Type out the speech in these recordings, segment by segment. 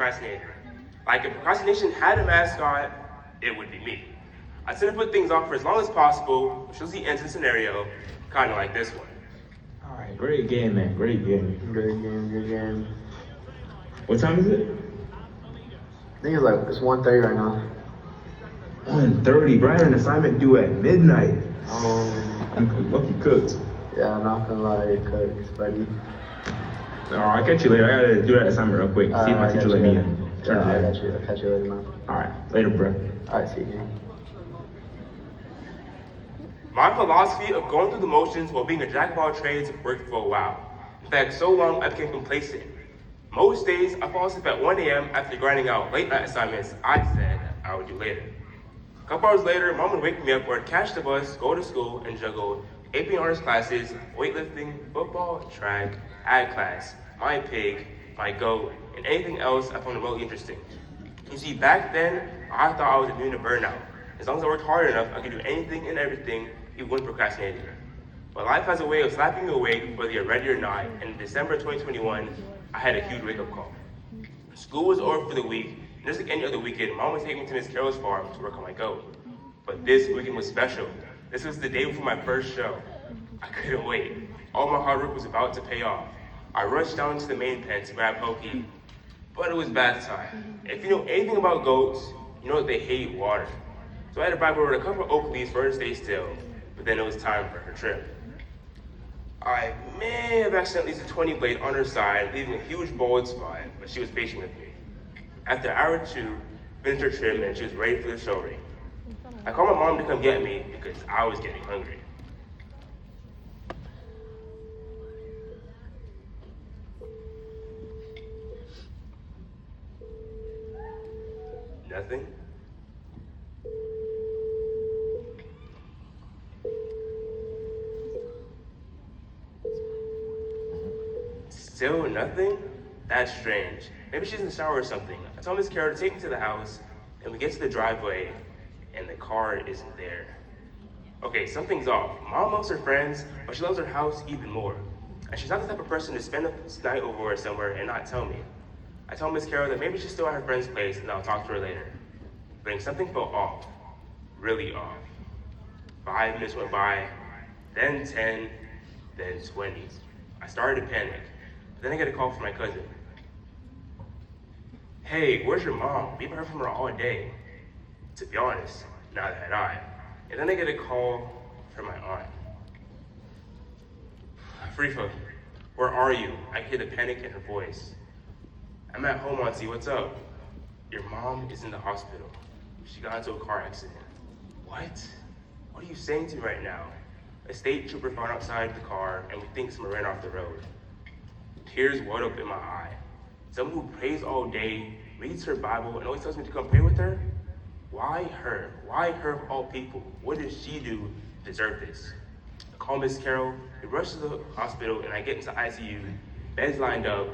procrastinator. Like if procrastination had a mascot, it would be me. I tend to put things off for as long as possible, which usually ends in a scenario kind of like this one. All right, great game, man. Great game. Great game, good game. What time is it? I think it's 1:30 right now. 1:30. Bro, I had an assignment due at midnight. I'm lucky cooked. Yeah, I'm not gonna lie, cooked, buddy. I'll catch you later. I gotta do that assignment real quick. See if my teacher let me in. Yeah, I'll catch you later, man. All right, later, bro. All right, see you. My philosophy of going through the motions while being a jack of all trades worked for a while. In fact, so long I became complacent. Most days, I fall asleep at 1 a.m. after grinding out late night assignments I said I would do later. A couple hours later, Mom would wake me up where I'd catch the bus, go to school, and juggle AP honors classes, weightlifting, football, track, ag class, my pig, my goat, and anything else I found remotely interesting. You see, back then, I thought I was immune to burnout. As long as I worked hard enough, I could do anything and everything, even when procrastinating. But life has a way of slapping you awake, whether you're ready or not, and in December 2021, I had a huge wake-up call. School was over for the week, and just like any other weekend, Mom would take me to Miss Carol's farm to work on my goat. But this weekend was special. This was the day before my first show. I couldn't wait. All my hard work was about to pay off. I rushed down to the main pen to grab Pokey, but it was bath time. If you know anything about goats, you know that they hate water. So I had to bribe her with a couple of oak leaves for her to stay still, but then it was time for her trim. I may have accidentally used a 20 blade on her side, leaving a huge bald spot, but she was patient with me. After an hour or two, finished her trim and she was ready for the show ring. I called my mom to come get me because I was getting hungry. Nothing? Still nothing? That's strange. Maybe she's in the shower or something. I told Miss Carol to take me to the house, and we get to the driveway, and the car isn't there. Okay, something's off. Mom loves her friends, but she loves her house even more. And she's not the type of person to spend a night over somewhere and not tell me. I told Miss Carol that maybe she's still at her friend's place, and I'll talk to her later. But something felt off. Really off. 5 minutes went by, then 10, then 20. I started to panic. Then I get a call from my cousin. Hey, where's your mom? We haven't heard from her all day. To be honest, neither had I. And then I get a call from my aunt. Afrifa, where are you? I hear the panic in her voice. I'm at home, Auntie, what's up? Your mom is in the hospital. She got into a car accident. What? What are you saying to me right now? A state trooper found outside the car and we think someone ran off the road. Tears welled up in my eye. Someone who prays all day, reads her Bible, and always tells me to come pray with her? Why her? Why her of all people? What did she do to deserve this? I call Miss Carol, we rush to the hospital, and I get into ICU, beds lined up,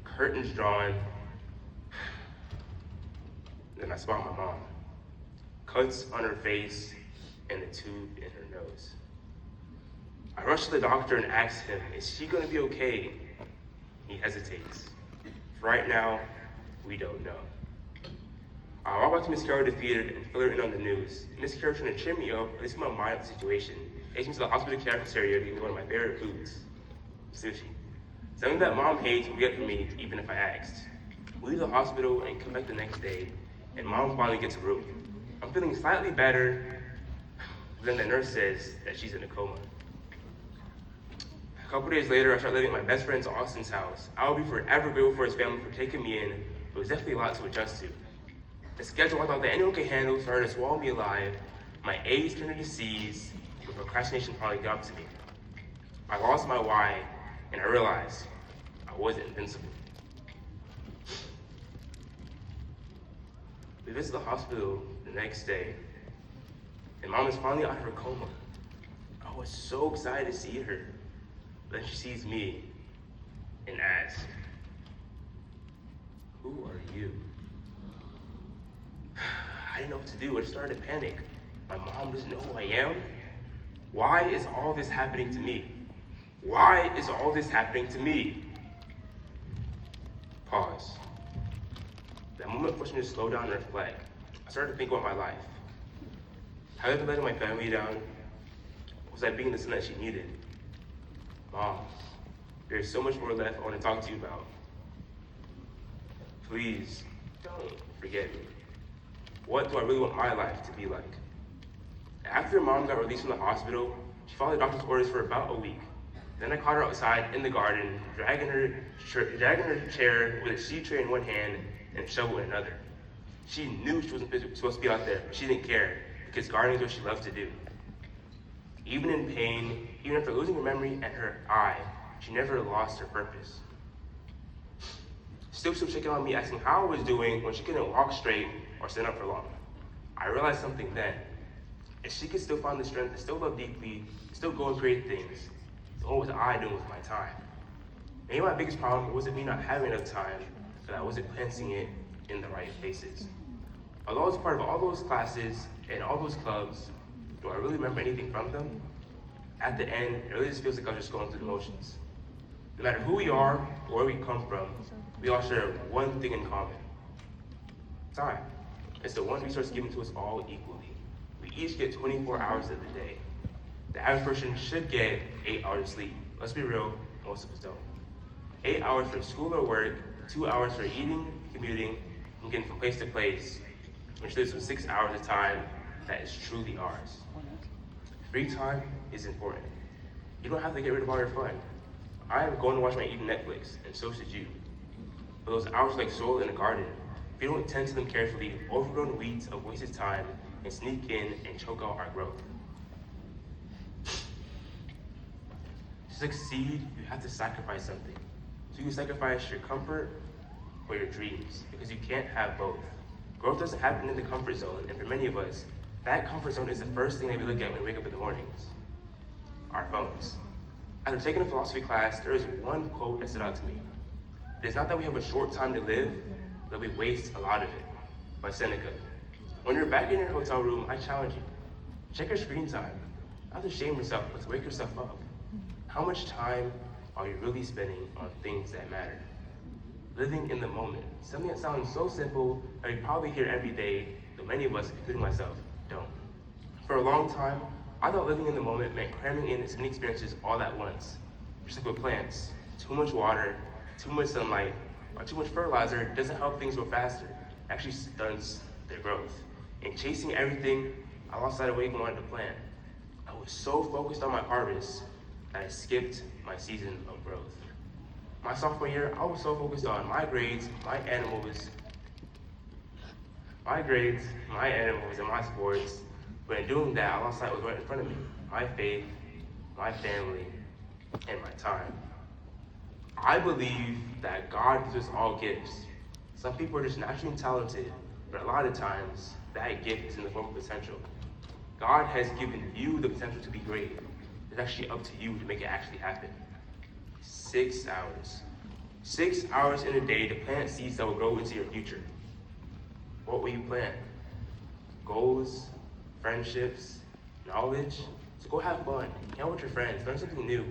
curtains drawn. Then I spot my mom. Cuts on her face and a tube in her nose. I rush to the doctor and ask him, is she gonna be okay? He hesitates. For right now, we don't know. I walk back to Miss Carol defeated and fill her in on the news. Miss Carol trying to cheer me up, at least my mind of the situation, takes me to the hospital cafeteria to eat one of my favorite foods, sushi. Something that Mom hates will get from me even if I asked. We leave the hospital and come back the next day, and Mom finally gets a room. I'm feeling slightly better, but then the nurse says that she's in a coma. A couple days later, I start living at my best friend Austin's house. I will be forever grateful for his family for taking me in, but it was definitely a lot to adjust to. The schedule I thought that anyone could handle started to swallow me alive. My A's turned into C's, but procrastination finally got to me. I lost my why, and I realized I wasn't invincible. We visit the hospital the next day, and Mom is finally out of her coma. I was so excited to see her. Then she sees me and asks, who are you? I didn't know what to do. I just started to panic. My mom doesn't know who I am. Why is all this happening to me? Why is all this happening to me? Pause. That moment forced me to slow down and reflect. I started to think about my life. How I been letting my family down? Was I being the son that she needed? Mom, there's so much more left I want to talk to you about. Please, don't forget me. What do I really want my life to be like? After Mom got released from the hospital, she followed the doctor's orders for about a week. Then I caught her outside in the garden, dragging her chair with a sheet tray in one hand and a shovel in another. She knew she wasn't supposed to be out there, but she didn't care because gardening is what she loved to do. Even in pain, even after losing her memory and her eye, she never lost her purpose. Still checking on me, asking how I was doing when she couldn't walk straight or stand up for long. I realized something then. If she could still find the strength to still love deeply, still go and create things, then what was I doing with my time? Maybe my biggest problem wasn't me not having enough time, but I wasn't placing it in the right places. Although I was part of all those classes and all those clubs, do I really remember anything from them? At the end, it really just feels like I was just going through the motions. No matter who we are or where we come from, we all share one thing in common. Time. It's the one resource given to us all equally. We each get 24 hours of the day. The average person should get 8 hours of sleep. Let's be real, most of us don't. 8 hours for school or work, 2 hours for eating, commuting, and getting from place to place, which leaves us 6 hours of time that is truly ours. Free time is important. You don't have to get rid of all your fun. I am going to watch my eating Netflix, and so should you. But those hours are like soil in a garden. If you don't tend to them carefully, overgrown weeds of wasted time can sneak in and choke out our growth. To succeed, you have to sacrifice something. So you sacrifice your comfort or your dreams, because you can't have both. Growth doesn't happen in the comfort zone, and for many of us, that comfort zone is the first thing that we look at when we wake up in the mornings. Our phones. After taking a philosophy class, there is one quote that stood out to me. It is not that we have a short time to live, but we waste a lot of it. By Seneca. When you're back in your hotel room, I challenge you. Check your screen time. Not to shame yourself, but to wake yourself up. How much time are you really spending on things that matter? Living in the moment. Something that sounds so simple that we probably hear every day, though many of us, including myself, don't. For a long time, I thought living in the moment meant cramming in as many experiences all at once. Just like with plants, too much water, too much sunlight, or too much fertilizer doesn't help things grow faster. It actually stunts their growth. In chasing everything, I lost sight of what I even wanted to plant. I was so focused on my harvest that I skipped my season of growth. My sophomore year, I was so focused on my grades, my animals, and my sports. But in doing that, I lost sight of what was right in front of me. My faith, my family, and my time. I believe that God gives us all gifts. Some people are just naturally talented, but a lot of times, that gift is in the form of potential. God has given you the potential to be great. It's actually up to you to make it actually happen. 6 hours. 6 hours in a day to plant seeds that will grow into your future. What will you plant? Goals, friendships, knowledge? So go have fun, hang out with your friends, learn something new,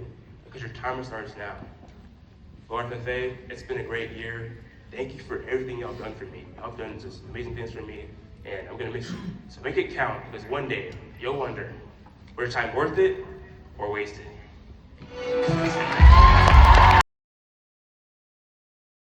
because your timer starts now. Lord Cafe, it's been a great year. Thank you for everything y'all done for me. Y'all done just amazing things for me, and I'm gonna miss you. So make it count, because one day, you'll wonder, was your time worth it or wasted?